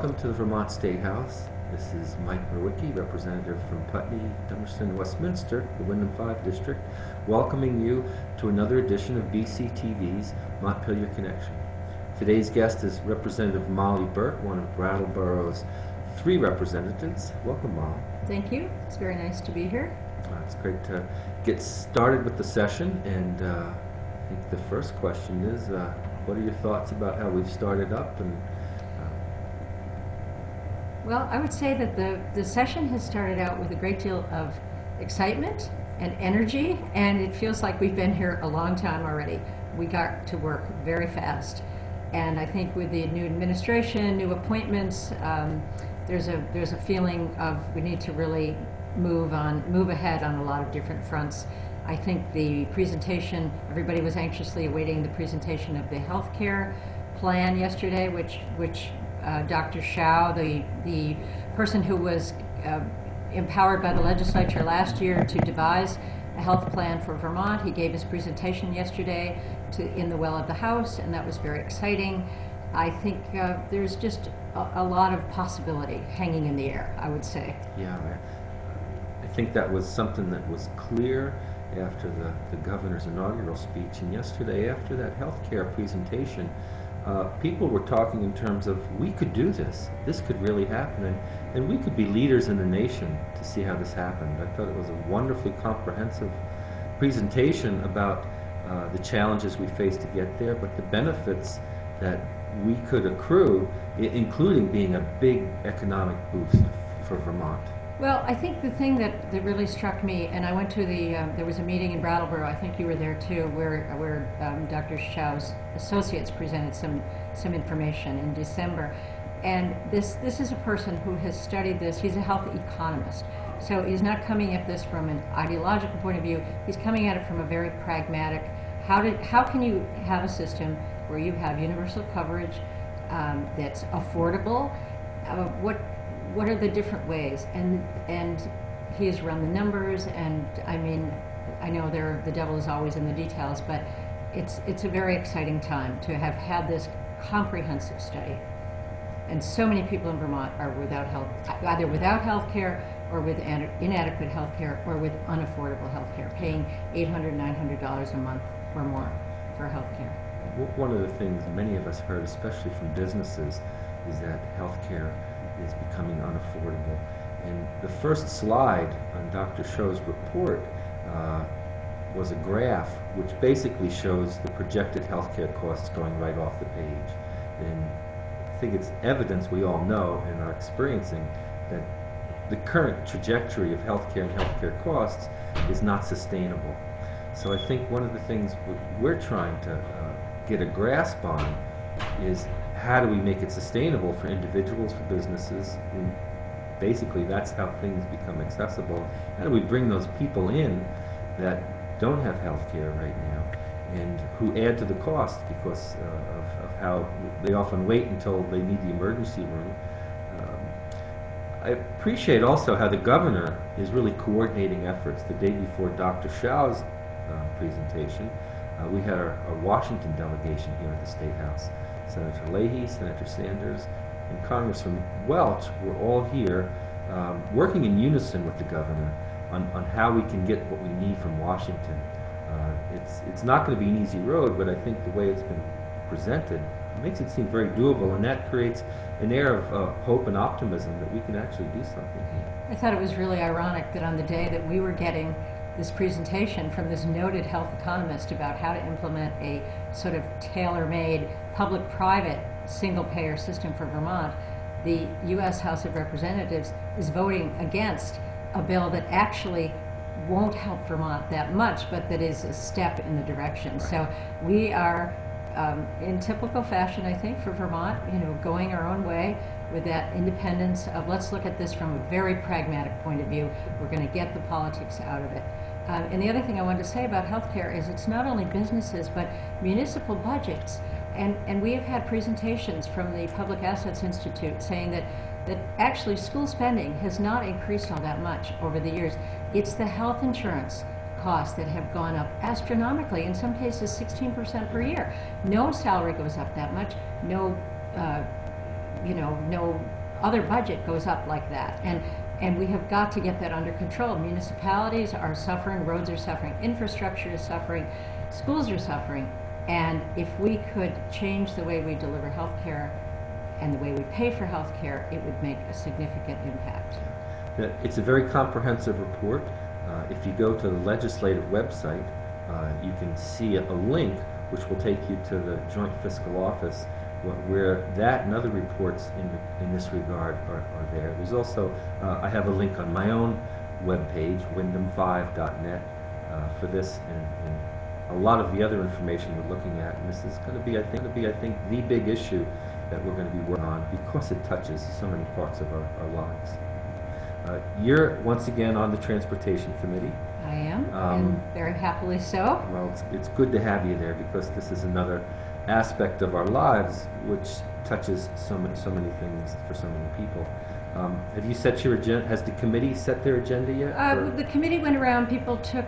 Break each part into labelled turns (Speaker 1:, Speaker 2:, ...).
Speaker 1: welcome to the Vermont State House. This is Mike Nowicki, representative from Putney, Dummerston, Westminster, the Wyndham 5 District, welcoming you to another edition of BCTV's Montpelier Connection. Today's guest is Representative Mollie Burke, one of Brattleboro's 3 representatives. Welcome, Mollie.
Speaker 2: Thank you. It's very nice to be here.
Speaker 1: It's great to get started with the session, and I think the first question is, what are your thoughts about how we've started up? And
Speaker 2: Well, I would say that the session has started out with a great deal of excitement and energy, and it feels like we've been here a long time already. We got to work very fast, and I think with the new administration, new appointments, there's a feeling of we need to really move ahead on a lot of different fronts. I think the presentation, everybody was anxiously awaiting the presentation of the healthcare plan yesterday, which Dr. Shao, the person who was empowered by the legislature last year to devise a health plan for Vermont, he gave his presentation yesterday in the well of the House, and that was very exciting. I think there's just a lot of possibility hanging in the air, I would say.
Speaker 1: Yeah, I think that was something that was clear after the governor's inaugural speech, and yesterday after that healthcare presentation, people were talking in terms of, we could do this could really happen, and we could be leaders in the nation to see how this happened. I thought it was a wonderfully comprehensive presentation about the challenges we face to get there, but the benefits that we could accrue, including being a big economic boost for Vermont.
Speaker 2: Well, I think the thing that really struck me, and I went to there was a meeting in Brattleboro, I think you were there too, where Dr. Shao's associates presented some information in December. And this is a person who has studied this. He's a health economist. So he's not coming at this from an ideological point of view. He's coming at it from a very pragmatic, how can you have a system where you have universal coverage that's affordable? What are the different ways? And he has run the numbers, and I mean, I know the devil is always in the details, but it's a very exciting time to have had this comprehensive study. And so many people in Vermont are either without health care or with inadequate health care or with unaffordable health care, paying $800, $900 a month or more for health care.
Speaker 1: One of the things many of us heard, especially from businesses, is that health care is becoming unaffordable. And the first slide on Dr. Shao's report was a graph which basically shows the projected healthcare costs going right off the page. And I think it's evidence we all know and are experiencing that the current trajectory of healthcare and healthcare costs is not sustainable. So I think one of the things we're trying to get a grasp on is, how do we make it sustainable for individuals, for businesses? And basically, that's how things become accessible. How do we bring those people in that don't have health care right now and who add to the cost because of how they often wait until they need the emergency room? I appreciate also how the governor is really coordinating efforts. The day before Dr. Shao's presentation, we had our Washington delegation here at the State House. Senator Leahy, Senator Sanders, and Congressman Welch were all here working in unison with the governor on how we can get what we need from Washington. It's not going to be an easy road, but I think the way it's been presented makes it seem very doable, and that creates an air of hope and optimism that we can actually do something here.
Speaker 2: I thought it was really ironic that on the day that we were getting this presentation from this noted health economist about how to implement a sort of tailor-made public-private single-payer system for Vermont, the U.S. House of Representatives is voting against a bill that actually won't help Vermont that much, but that is a step in the direction. So we are, in typical fashion, I think, for Vermont, going our own way with that independence of, let's look at this from a very pragmatic point of view. We're going to get the politics out of it. And the other thing I wanted to say about healthcare is it's not only businesses, but municipal budgets. And we have had presentations from the Public Assets Institute saying that actually school spending has not increased all that much over the years. It's the health insurance costs that have gone up astronomically, in some cases 16% per year. No salary goes up that much, no other budget goes up like that. And we have got to get that under control. Municipalities are suffering, roads are suffering, infrastructure is suffering, schools are suffering. And if we could change the way we deliver health care and the way we pay for health care, it would make a significant impact.
Speaker 1: It's a very comprehensive report. If you go to the legislative website, you can see a link which will take you to the Joint Fiscal Office, where that and other reports in this regard are there. There's also, I have a link on my own webpage, wyndham5.net, for this and a lot of the other information we're looking at. And this is going to be, I think, the big issue that we're going to be working on because it touches so many parts of our lives. You're once again on the Transportation Committee.
Speaker 2: I am, and very happily so.
Speaker 1: Well, it's good to have you there because this is another aspect of our lives which touches so many things for so many people. Have you set your agenda? Has the committee set their agenda yet?
Speaker 2: The committee went around, people took,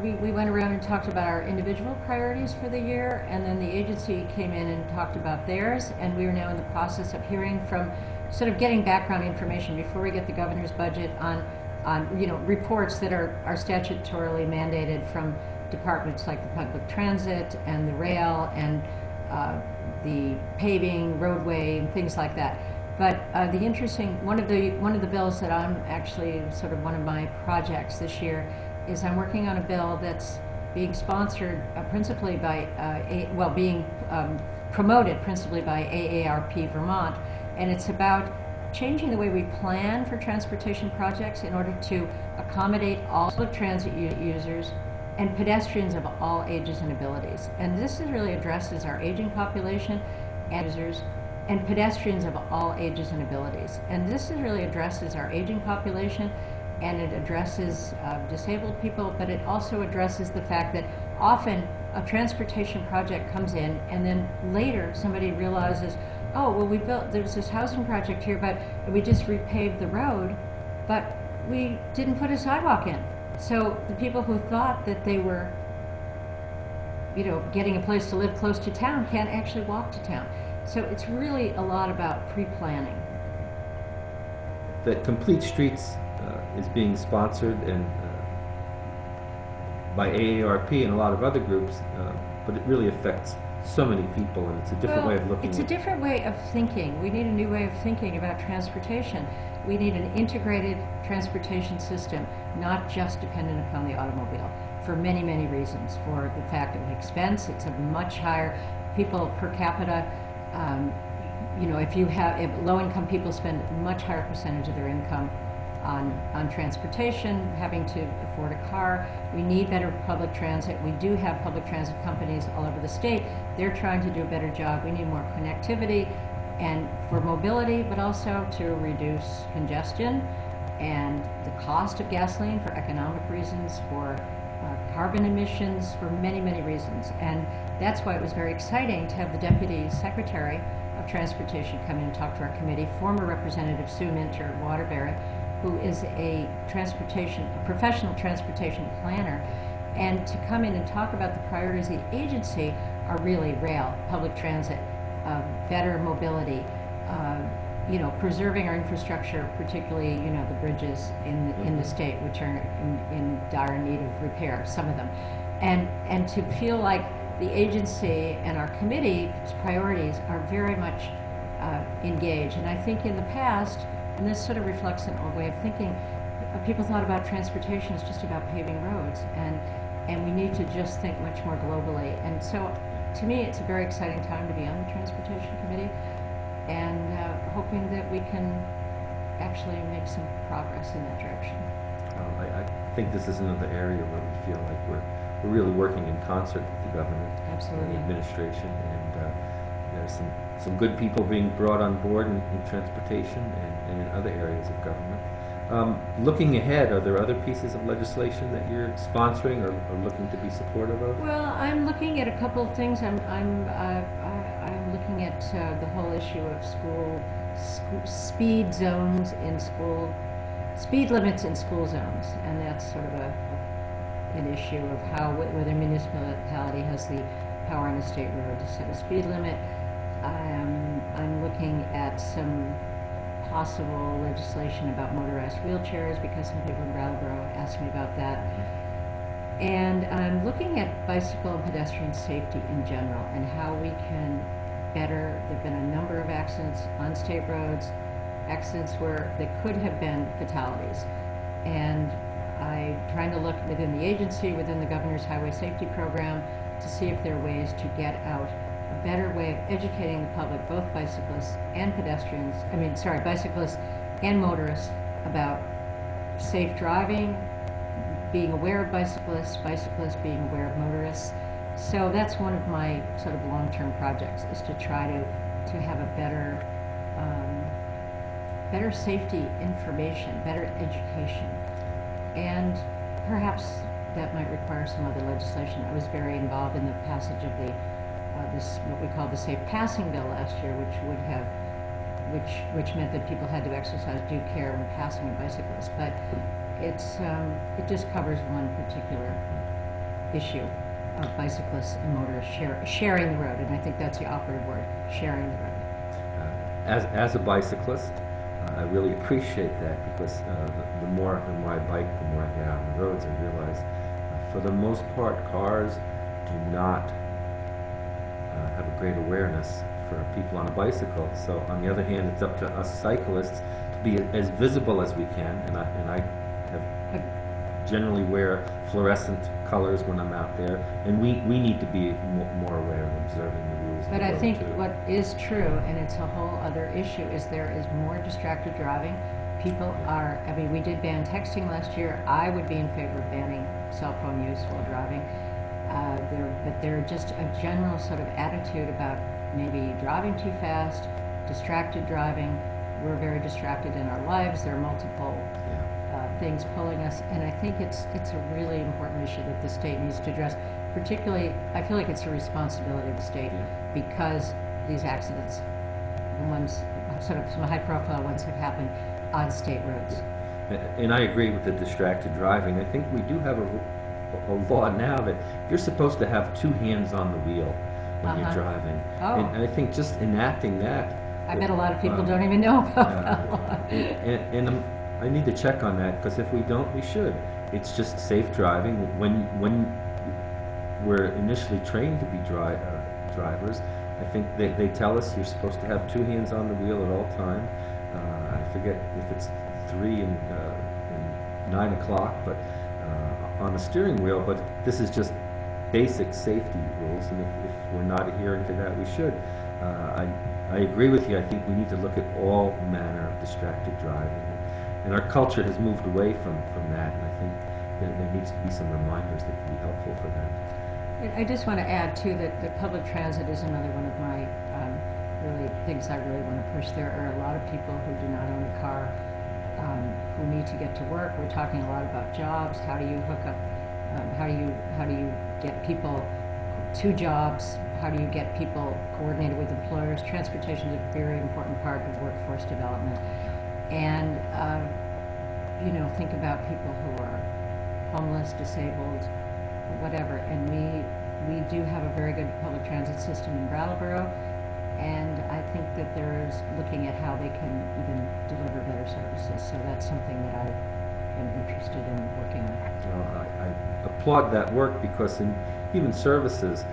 Speaker 2: we went around and talked about our individual priorities for the year, and then the agency came in and talked about theirs, and we are now in the process of hearing from, sort of getting background information before we get the governor's budget on reports that are statutorily mandated from departments like the public transit and the rail and the paving, roadway, and things like that. But the interesting, one of the bills that I'm actually sort of one of my projects this year is I'm working on a bill that's being sponsored principally by, being promoted principally by AARP Vermont, and it's about changing the way we plan for transportation projects in order to accommodate all public transit users and pedestrians of all ages and abilities. And this really addresses our aging population and users and pedestrians of all ages and abilities. And this really addresses our aging population, and it addresses disabled people, but it also addresses the fact that often a transportation project comes in and then later somebody realizes, oh, well, there's this housing project here, but we just repaved the road, but we didn't put a sidewalk in. So the people who thought that they were, getting a place to live close to town can't actually walk to town. So it's really a lot about pre-planning.
Speaker 1: That Complete Streets is being sponsored and by AARP and a lot of other groups, but it really affects so many people, and it's a different way of looking at it.
Speaker 2: It's a different way of thinking. We need a new way of thinking about transportation. We need an integrated transportation system, not just dependent upon the automobile, for many, many reasons. For the fact of expense, it's a much higher, people per capita, if low-income people spend a much higher percentage of their income on transportation, having to afford a car. We need better public transit. We do have public transit companies all over the state. They're trying to do a better job. We need more connectivity and for mobility, but also to reduce congestion and the cost of gasoline for economic reasons, for carbon emissions, for many, many reasons. And that's why it was very exciting to have the Deputy Secretary of Transportation come in and talk to our committee, former Representative Sue Minter Waterbury, who is a professional transportation planner, and to come in and talk about the priorities of the agency are really rail, public transit, better mobility, preserving our infrastructure, particularly, the bridges in the state, which are in dire need of repair, some of them. And to feel like the agency and our committee's priorities are very much engaged. And I think in the past, and this sort of reflects an old way of thinking, people thought about transportation as just about paving roads, and we need to just think much more globally. And so, to me, it's a very exciting time to be on the Transportation Committee, and hoping that we can actually make some progress in that direction.
Speaker 1: I think this is another area where we feel like we're really working in concert with the government.
Speaker 2: Absolutely.
Speaker 1: And the administration, and there's some good people being brought on board in transportation and in other areas of government. Looking ahead, are there other pieces of legislation that you're sponsoring or looking to be supportive of?
Speaker 2: Well, I'm looking at a couple of things. I'm looking at the whole issue of speed zones in school, speed limits in school zones, and that's sort of an issue of whether a municipality has the power on a state road to set a speed limit. I'm looking at some possible legislation about motorized wheelchairs, because some people in Brattleboro asked me about that. And I'm looking at bicycle and pedestrian safety in general and how we can better. There have been a number of accidents on state roads, accidents where there could have been fatalities. And I'm trying to look within the agency, within the Governor's Highway Safety Program, to see if there are ways to get out a better way of educating the public, both bicyclists and pedestrians, bicyclists and motorists, about safe driving, being aware of bicyclists, bicyclists being aware of motorists. So that's one of my sort of long-term projects, is to try to have a better better safety information, better education. And perhaps that might require some other legislation. I was very involved in the passage of the this what we call the Safe Passing Bill last year, which meant that people had to exercise due care when passing a bicyclist. But it just covers one particular issue of bicyclists and motorists sharing the road, and I think that's the operative word: sharing the road.
Speaker 1: As a bicyclist, I really appreciate that, because the more I bike, the more I get out on the roads, I realize for the most part cars do not have a great awareness for people on a bicycle. So on the other hand, it's up to us cyclists to be as visible as we can, and I have generally wear fluorescent colors when I'm out there, and we need to be more aware of observing the rules.
Speaker 2: But I think what is true, and it's a whole other issue, is there is more distracted driving. People are, we did ban texting last year. I would be in favor of banning cell phone use while driving. But there are just a general sort of attitude about maybe driving too fast, distracted driving. We're very distracted in our lives. There are multiple things pulling us, and I think it's a really important issue that the state needs to address. Particularly, I feel like it's a responsibility of the state, because these accidents, the ones, sort of some high-profile ones, have happened on state roads.
Speaker 1: And I agree with the distracted driving. I think we do have a law now that you're supposed to have two hands on the wheel when you're driving.
Speaker 2: Oh.
Speaker 1: And I think just enacting that.
Speaker 2: I bet a lot of people don't even know about that law.
Speaker 1: And I need to check on that, because if we don't, we should. It's just safe driving. When we're initially trained to be drivers, I think they tell us you're supposed to have two hands on the wheel at all time. I forget if it's 3 and 9 o'clock, but on the steering wheel. But this is just basic safety rules, and if we're not adhering to that, we should. I agree with you. I think we need to look at all manner of distracted driving. And our culture has moved away from that, and I think there needs to be some reminders that can be helpful for that.
Speaker 2: I just want to add, too, that public transit is another one of my really things I really want to push. There are a lot of people who do not own a car, who need to get to work. We're talking a lot about jobs. How do you hook up? How do you get people to jobs? How do you get people coordinated with employers? Transportation is a very important part of workforce development. And, think about people who are homeless, disabled, whatever. And we do have a very good public transit system in Brattleboro, and I think that there's looking at how they can even deliver better services. So that's something that I am interested in working on.
Speaker 1: Well, I applaud that work, because in human services,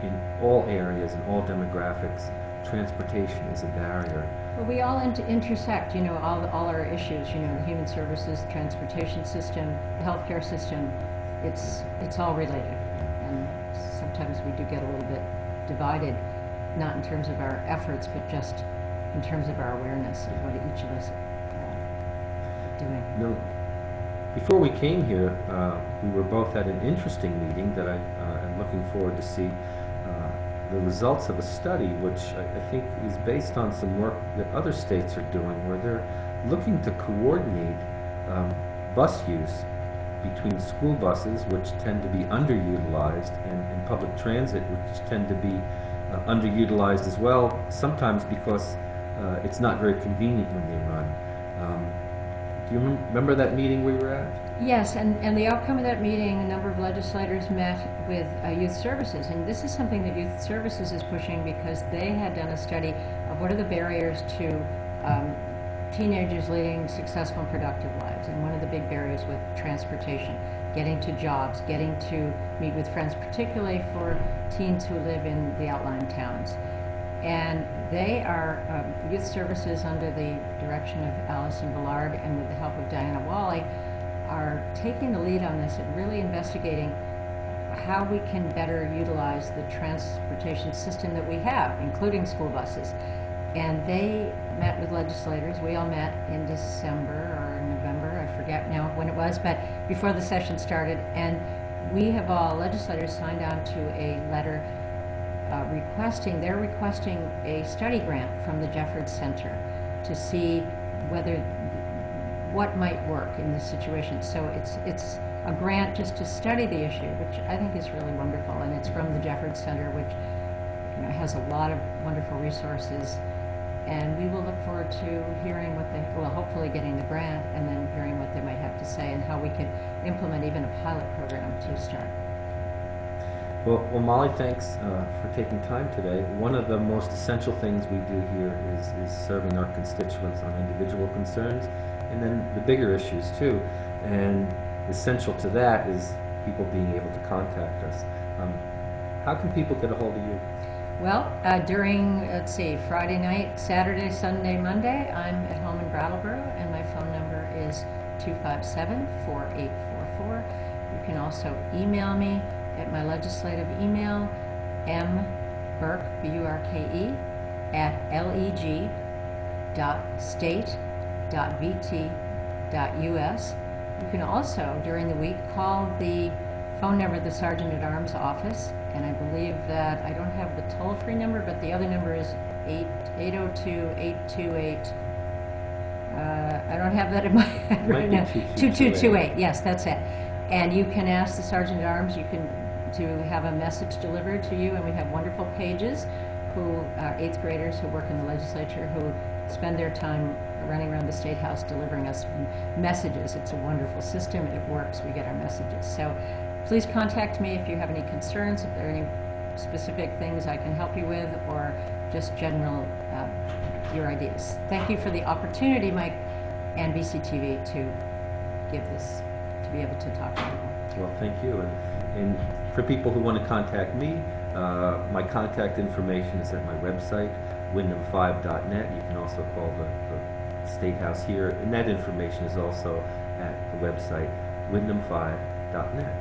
Speaker 1: in all areas, in all demographics, transportation is a barrier.
Speaker 2: Well, we all intersect, all our issues, the human services, the transportation system, the healthcare system, it's all related. And sometimes we do get a little bit divided, not in terms of our efforts, but just in terms of our awareness of what each of us are doing.
Speaker 1: No. Before we came here, we were both at an interesting meeting that I am looking forward to see the results of a study, which I think is based on some work that other states are doing, where they're looking to coordinate bus use between school buses, which tend to be underutilized, and public transit, which tend to be underutilized as well, sometimes because it's not very convenient when they run. Do you remember that meeting we were at?
Speaker 2: Yes, and the outcome of that meeting, a number of legislators met with youth services, and this is something that youth services is pushing, because they had done a study of what are the barriers to teenagers leading successful and productive lives, and one of the big barriers with transportation, getting to jobs, getting to meet with friends, particularly for teens who live in the outlying towns. And they are youth services under the direction of Allison Villard and with the help of Diana Wally are taking the lead on this and really investigating how we can better utilize the transportation system that we have, including school buses. And they met with legislators. We all met in December or November, I forget now when it was, but before the session started. And we have all, legislators signed on to a letter they're requesting a study grant from the Jeffords Center to see what might work in this situation. So it's a grant just to study the issue, which I think is really wonderful. And it's from the Jeffords Center, which has a lot of wonderful resources. And we will look forward to hearing hopefully getting the grant and then hearing what they might have to say and how we could implement even a pilot program to start.
Speaker 1: Well, Molly, thanks for taking time today. One of the most essential things we do here is serving our constituents on individual concerns and then the bigger issues too. And essential to that is people being able to contact us. How can people get a hold of you?
Speaker 2: Well, during, Friday night, Saturday, Sunday, Monday, I'm at home in Brattleboro, and my phone number is 257-4844. You can also email me at my legislative email, mburke, B-U-R-K-E, @leg.state.vt.us. You can also, during the week, call the phone number of the Sergeant at Arms office, and I believe that I don't have the toll-free number, but the other number is 802-828. I don't have that in my head right now. 2228. Yes, that's it. And you can ask the Sergeant at Arms. To have a message delivered to you, and we have wonderful pages who are 8th graders who work in the legislature who spend their time running around the State House delivering us messages. It's a wonderful system. It works. We get our messages. So please contact me if you have any concerns, if there are any specific things I can help you with, or just general your ideas. Thank you for the opportunity, Mike, and BCTV to give this, to be able to talk to people.
Speaker 1: Well, thank you. And for people who want to contact me, my contact information is at my website, wyndham5.net. You can also call the State House here, and that information is also at the website, wyndham5.net.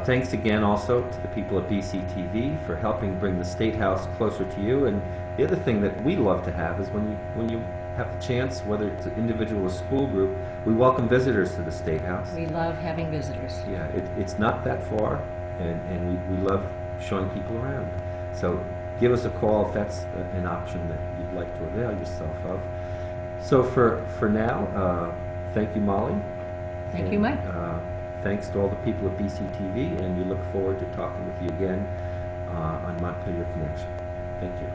Speaker 1: Thanks again also to the people at BCTV for helping bring the State House closer to you. And the other thing that we love to have is when you have the chance, whether it's an individual or school group, we welcome visitors to the State House.
Speaker 2: We love having visitors.
Speaker 1: Yeah, it's not that far, and we love showing people around. So give us a call if that's an option that you'd like to avail yourself of. So for now, thank you, Molly.
Speaker 2: Thank you, Mike.
Speaker 1: Thanks to all the people at BCTV, and we look forward to talking with you again on Montpelier Connection. Thank you.